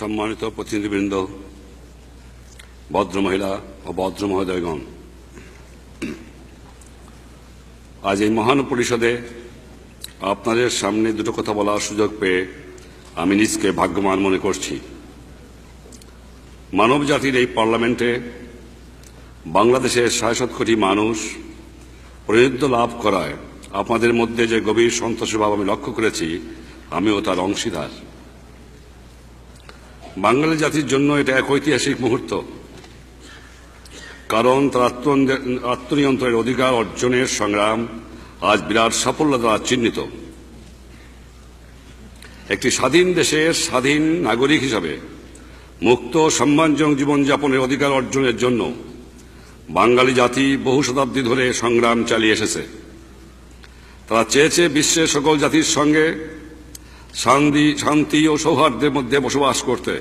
সম্মানিত প্রতিনিধিবৃন্দ, ভদ্রমহিলা ও ভদ্র মহোদয়গণ, আজ এই মহান পরিষদে আপনাদের সামনে দুটো কথা বলার সুযোগ পেয়ে আমি নিজকে ভাগ্যবান মনে করছি। মানব জাতির এই পার্লামেন্টে বাংলাদেশের ৬৭ কোটি মানুষ প্রতিনিধিত্ব লাভ করায় আপনাদের মধ্যে যে গভীর সন্তোষভাব আমি লক্ষ্য করেছি, আমিও তার অংশীদার। বাঙালি জাতির জন্য এটা এক ঐতিহাসিক মুহূর্ত, কারণ তার আত্মনিয়ন্ত্রণের অধিকার অর্জনের সংগ্রাম আজ বিরাট সাফল্য দ্বারা চিহ্নিত। একটি স্বাধীন দেশের স্বাধীন নাগরিক হিসাবে মুক্ত সম্মানজনক জীবনযাপনের অধিকার অর্জনের জন্য বাঙালি জাতি বহু শতাব্দী ধরে সংগ্রাম চালিয়ে এসেছে। তারা চেয়েছে বিশ্বের সকল জাতির সঙ্গে শান্তি ও সৌহার্দ্যের মধ্যে বসবাস করতে।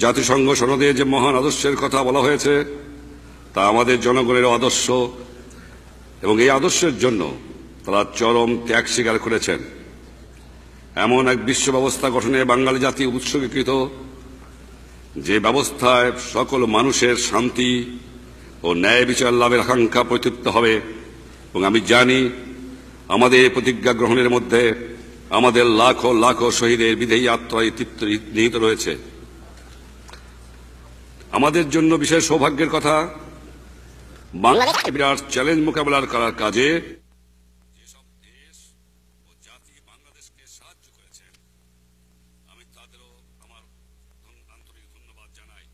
জাতিসংঘ সনদে যে মহান আদর্শের কথা বলা হয়েছে তা আমাদের জনগণের আদর্শ, এবং এই আদর্শের জন্য তারা চরম ত্যাগ স্বীকার করেছেন। এমন এক বিশ্ব ব্যবস্থা গঠনে বাঙালি জাতি উৎসর্গীকৃত, যে ব্যবস্থায় সকল মানুষের শান্তি ও ন্যায় বিচার লাভের আকাঙ্ক্ষা প্রতিষ্ঠিত হবে। এবং আমি জানি আমাদের প্রতিজ্ঞা গ্রহণের মধ্যে আমাদের লাখো লাখো শহীদের বিদেয়ী আত্মায় নিহিত রয়েছে। আমাদের জন্য বিশেষ সৌভাগ্যের কথা, বাংলাদেশ বিরাট চ্যালেঞ্জ মোকাবেলার করার কাজে যেসব দেশ ও জাতি বাংলাদেশকে সাহায্য করেছেন, আমি তাদেরও আমার আন্তরিক ধন্যবাদ জানাই।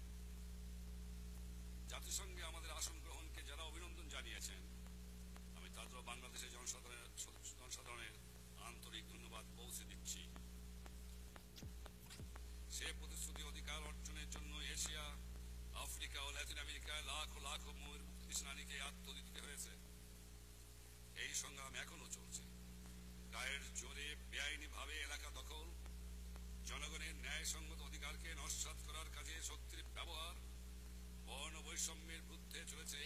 জাতিসংঘে আমাদের আসন গ্রহণকে যারা অভিনন্দন জানিয়েছেন, আমি তাদেরও বাংলাদেশের জনসাধারণের আন্তরিক ধন্যবাদ পৌঁছে দিচ্ছি। সে প্রতিশ্রুতি অধিকার অর্জনের জন্য এশিয়া, আফ্রিকা ও ল্যাটিন আমেরিকায় লাখো লাখো মুক্তি সেনানীকে আত্মহত্যা দিতে হয়েছে। এই সংগ্রাম এখনো চলছে। গায়ের জোরে বেআইনি ভাবে এলাকা দখল, জনগণের ন্যায়সঙ্গত অধিকারকে নস্যাৎ করার কাজে শক্তির ব্যবহার, বর্ণ বৈষম্যের বিরুদ্ধে চলেছে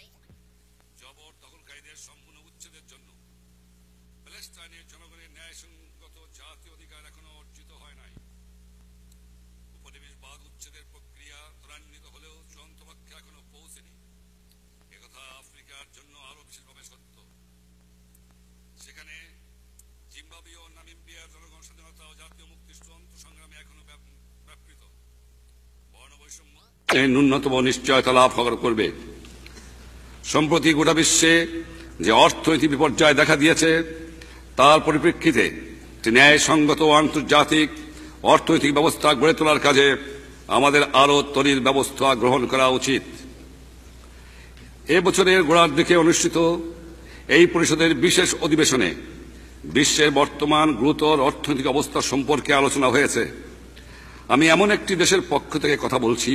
জবর দখলকারীদের সম্পূর্ণ উচ্ছেদের জন্য। প্যালেস্টাইনের জনগণের ন্যায়সঙ্গত জাতীয় অধিকার এখনো অর্জিত হয় নাই। উপনিবেশবাদ উচ্ছেদের প্রক্রিয়া ত্বরান্বিত হলেও চূড়ান্ত পক্ষে এখনো পৌঁছেনি। একথা আফ্রিকার জন্য আরো বিশেষভাবে সত্য। সেখানে জিম্বাবুয়ে ও নামিবিয়ার জনগণ স্বাধীনতা ও জাতীয় মুক্তির চূড়ান্ত সংগ্রামে এখনো ব্যাপৃত। বর্ণবৈষম্য ন্যূনতম নিশ্চয়তা লাভ করবে। সম্প্রতি গোটা বিশ্বে যে অর্থনৈতিক বিপর্যয় দেখা দিয়েছে, তার পরিপ্রেক্ষিতে ন্যায়সঙ্গত ও আন্তর্জাতিক অর্থনৈতিক ব্যবস্থা গড়ে তোলার কাজে আমাদের আরো তরির ব্যবস্থা গ্রহণ করা উচিত। এ বছরের গোড়ার দিকে অনুষ্ঠিত এই পরিষদের বিশেষ অধিবেশনে বিশ্বের বর্তমান গুরুতর অর্থনৈতিক অবস্থা সম্পর্কে আলোচনা হয়েছে। আমি এমন একটি দেশের পক্ষ থেকে কথা বলছি,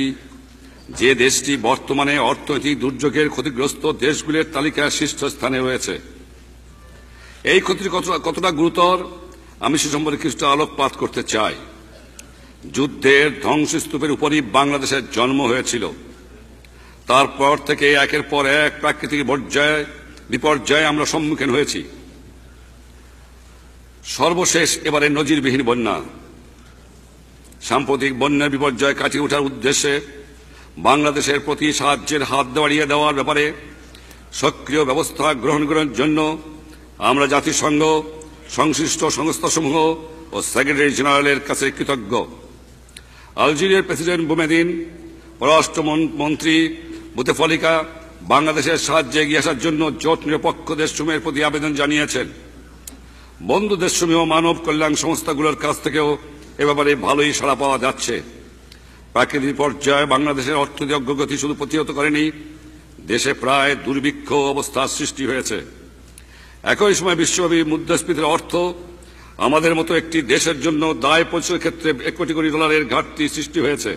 যে দেশটি বর্তমানে অর্থনৈতিক দুর্যোগের ক্ষতিগ্রস্ত দেশগুলির তালিকায় শীর্ষস্থানে রয়েছে। এই ক্ষতি কতটা গুরুতর আমি সে সম্পর্কে কিছুটা আলোকপাত করতে চাই। যুদ্ধের ধ্বংসস্তূপের উপরই বাংলাদেশের জন্ম হয়েছিল। তারপর থেকে একের পর এক প্রাকৃতিক বিপর্যয়ে আমরা সম্মুখীন হয়েছি। সর্বশেষ এবারে নজিরবিহীন বন্যা। সাম্প্রতিক বন্যার বিপর্যয় কাটিয়ে ওঠার উদ্দেশ্যে বাংলাদেশের প্রতি সাহায্যের হাত বাড়িয়ে দেওয়ার ব্যাপারে সক্রিয় ব্যবস্থা গ্রহণ করার জন্য আমরা জাতিসংঘ, সংশ্লিষ্ট সংস্থাসমূহ ও সেক্রেটারি জেনারেলের কাছে কৃতজ্ঞ। আলজেরিয়ার প্রেসিডেন্ট বুমেদিন, পররাষ্ট্রমন্ত্রী বুতেফলিকা বাংলাদেশের সাহায্যে এগিয়ে আসার জন্য জোট নিরপেক্ষ দেশসমূহের প্রতি আবেদন জানিয়েছেন। বন্ধু দেশসমূহ মানব কল্যাণ সংস্থাগুলোর কাছ থেকেও এ ব্যাপারে ভালোই সাড়া পাওয়া যাচ্ছে। প্রাকৃতিক পর্যায়ে বাংলাদেশের অর্থনৈতিক অগ্রগতি শুধু প্রতিহত করেনি, দেশে প্রায় দুর্ভিক্ষ অবস্থার সৃষ্টি হয়েছে। একই সময় বিশ্বব্যাপী মুদ্রাস্ফীতির অর্থ আমাদের মতো একটি দেশের জন্য দায় পরিশোধের ক্ষেত্রে $1 কোটি ঘাটতি সৃষ্টি হয়েছে।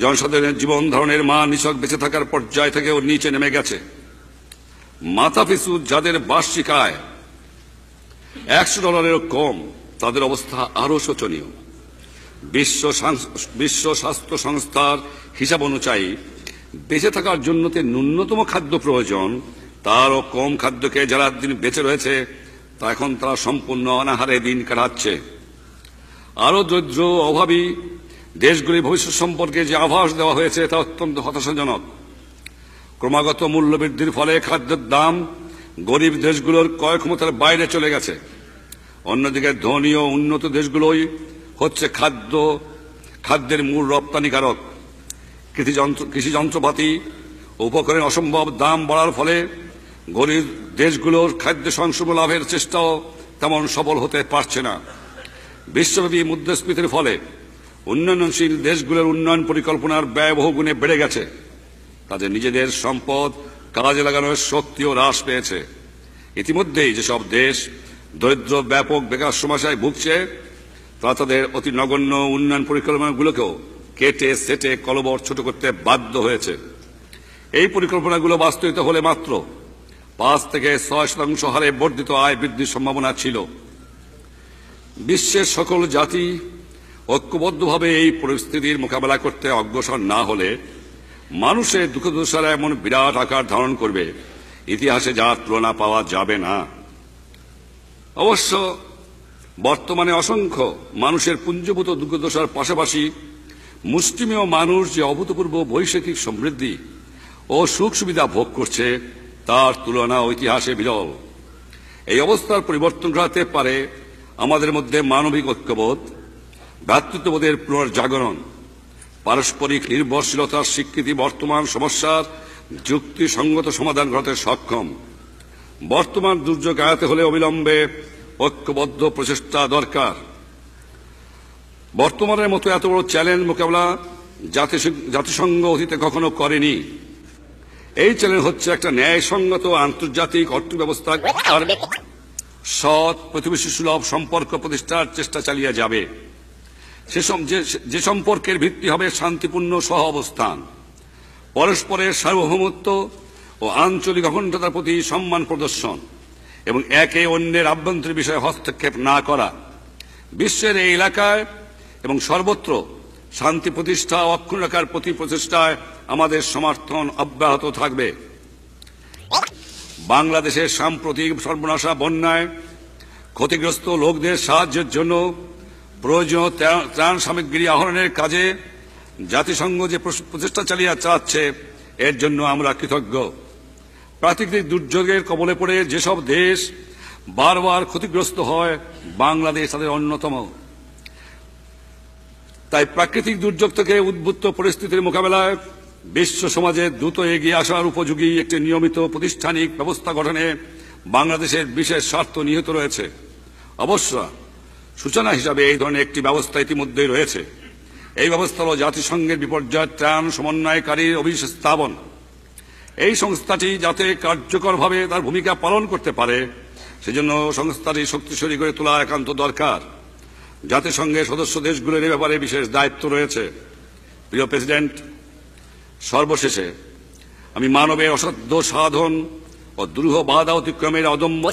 জনসাধারণের জীবন ধারণের মান নিছক বেঁচে থাকার পর্যায় থেকেও নিচে নেমে গেছে। মাথাপিছু যাদের বার্ষিক আয় $100 কম, তাদের অবস্থা আরো শোচনীয়। বিশ্ব স্বাস্থ্য সংস্থার হিসাব অনুযায়ী বেঁচে থাকার জন্য ন্যূনতম খাদ্য প্রয়োজন, তারও কম খাদ্যকে যারা দিন বেঁচে রয়েছে তা এখন তারা সম্পূর্ণ অনাহারে দিন কাটাচ্ছে। আরো দরিদ্র অভাবী দেশগুলির ভবিষ্যৎ সম্পর্কে যে আভাস দেওয়া হয়েছে তা অত্যন্ত হতাশাজনক। ক্রমাগত মূল্যবৃদ্ধির ফলে খাদ্যের দাম গরিব দেশগুলোর ক্রয় ক্ষমতার বাইরে চলে গেছে। অন্যদিকে ধনী ও উন্নত দেশগুলোই হচ্ছে খাদ্যের মূল রপ্তানিকারক। কৃষি যন্ত্রপাতি ও উপকরণের অসম্ভব দাম বাড়ার ফলে গরিব দেশগুলোর খাদ্য সংসম লাভের চেষ্টাও তেমন সফল হতে পারছে না। বিশ্বব্যাপী মুদ্রাস্ফীতির ফলে উন্নয়নশীল দেশগুলোর উন্নয়ন পরিকল্পনার ব্যয় বহুগুণে বেড়ে গেছে। তাদের নিজেদের সম্পদ কাজে লাগানোর শক্তিও হ্রাস পেয়েছে। ইতিমধ্যেই যেসব দেশ দরিদ্র ব্যাপক বেকার সমস্যায় ভুগছে তারা তাদের অতি নগণ্য উন্নয়ন পরিকল্পনাগুলোকেও কেটে সেটে কলবর ছোট করতে বাধ্য হয়েছে। এই পরিকল্পনাগুলো বাস্তবিত হলে মাত্র 5 থেকে 6% হারে বর্ধিত আয় বৃদ্ধির সম্ভাবনা ছিল। বিশ্বের সকল জাতি ঐক্যবদ্ধভাবে এই পরিস্থিতির মোকাবেলা করতে অগ্রসর না হলে মানুষের দুঃখদশারা এমন বিরাট আকার ধারণ করবে, ইতিহাসে যার তুলনা পাওয়া যাবে না। অবশ্য বর্তমানে অসংখ্য মানুষের পুঞ্জীভূত দুঃখদশার পাশাপাশি মুষ্টিমেয় মানুষ যে অভূতপূর্ব বৈশ্বিক সমৃদ্ধি ও সুখ সুবিধা ভোগ করছে তার তুলনা ইতিহাসে বিরল। এই অবস্থার পরিবর্তন ঘটাতে পারে আমাদের মধ্যে মানবিক ঐক্যবোধ, ভ্রাতৃত্ববোধের পুনর্জাগরণ, পারস্পরিক নির্ভরশীলতার স্বীকৃতি বর্তমান সমস্যার যুক্তিসঙ্গত সমাধান ঘটাতে সক্ষম। বর্তমান দুর্যোগ এড়াতে হলে অবিলম্বে ঐক্যবদ্ধ প্রচেষ্টা দরকার। বর্তমানের মতো এত বড় চ্যালেঞ্জ মোকাবেলা জাতিসংঘ অতীতে কখনো করেনি। এই চ্যালেঞ্জ হচ্ছে একটা ন্যায়সঙ্গত আন্তর্জাতিক অর্থব্যবস্থা আর সৎ প্রতিবেশী সুলভ সম্পর্ক প্রতিষ্ঠার চেষ্টা চালিয়ে যাবে। যে সম্পর্কের ভিত্তি হবে শান্তিপূর্ণ সহ অবস্থান, পরস্পরের সার্বভৌমত্ব ও আঞ্চলিক অখণ্ডতার প্রতি সম্মান প্রদর্শন এবং একে অন্যের আভ্যন্তরীণ বিষয়ে হস্তক্ষেপ না করা। বিশ্বের এই এলাকায় এবং সর্বত্র শান্তি প্রতিষ্ঠা ও অক্ষুণ্ণ রাখার প্রতি প্রচেষ্টায় আমাদের সমর্থন অব্যাহত থাকবে। বাংলাদেশের সাম্প্রতিক সর্বনাশা বন্যায় ক্ষতিগ্রস্ত লোকদের সাহায্যের জন্য প্রয়োজনীয় ত্রাণ সামগ্রী আহরণের কাজে জাতিসংঘ যে প্রচেষ্টা চালাচ্ছে এর জন্য আমরা কৃতজ্ঞ। প্রাকৃতিক দুর্যোগের কবলে পড়ে যেসব দেশ বারবার ক্ষতিগ্রস্ত হয়, বাংলাদেশ তাদের অন্যতম। তাই প্রাকৃতিক দুর্যোগ থেকে উদ্ভূত পরিস্থিতির মোকাবেলায় বিশ্ব সমাজে দ্রুত এগিয়ে আসার উপযোগী একটি নিয়মিত প্রাতিষ্ঠানিক ব্যবস্থা গঠনে বাংলাদেশের বিশেষ স্বার্থ নিহিত রয়েছে। অবশ্য সূচনা হিসাবে এই ধরনের একটি ব্যবস্থা ইতিমধ্যেই রয়েছে। এই ব্যবস্থা হল জাতিসংঘের বিপর্যয় ত্রাণ সমন্বয়কারীর অভিশেষ স্থাপন। এই সংস্থাটি যাতে কার্যকরভাবে তার ভূমিকা পালন করতে পারে সেজন্য সংস্থাটি শক্তিশালী করে তোলা একান্ত দরকার। জাতিসংঘের সদস্য দেশগুলোর এ ব্যাপারে বিশেষ দায়িত্ব রয়েছে। প্রিয় প্রেসিডেন্ট, সর্বশেষে আমি মানবের অসাধ্য সাধন ও দুরূহ বাধা অতিক্রমের অদম্য